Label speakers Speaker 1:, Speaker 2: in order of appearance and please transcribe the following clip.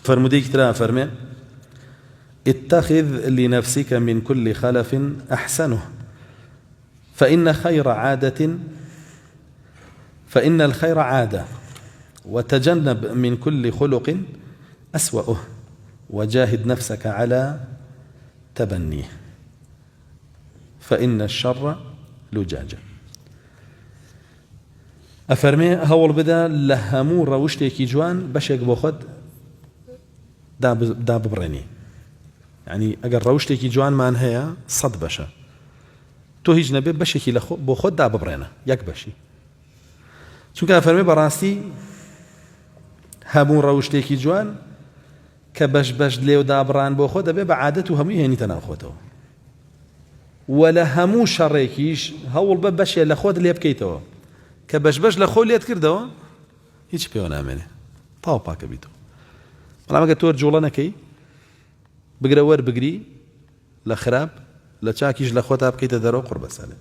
Speaker 1: فرموديك ترى فرمي اتخذ لنفسك من كل خلف أحسنه فإن الخير عادة وتجنب من كل خلق أسوأه وجاهد نفسك على تبنيه فإن الشر لجاجة. أفرمي هول بدا لهمو روشتيكي جوان بشيك بوخد دا ببريني، يعني أجر روشتيكي جوان مان هي صد بشا تو هیچ نبي بشيكي بو خود دا ببرينا يك بشي چونك أفرمي براستي همو روشتيكي جوان كبش ليو دابران بو خود دبي بعادته همو هني تناخوته ولا همو شريكيش هول ببشي لخود اللي بكيته كبش لخول ليت كردو هيچ بيونا منه طاو باك بيتو بلا ما تور جولنا كي بقرا ور بقري لخراب لچاكيش لخوتها بكيته درو قرب سنه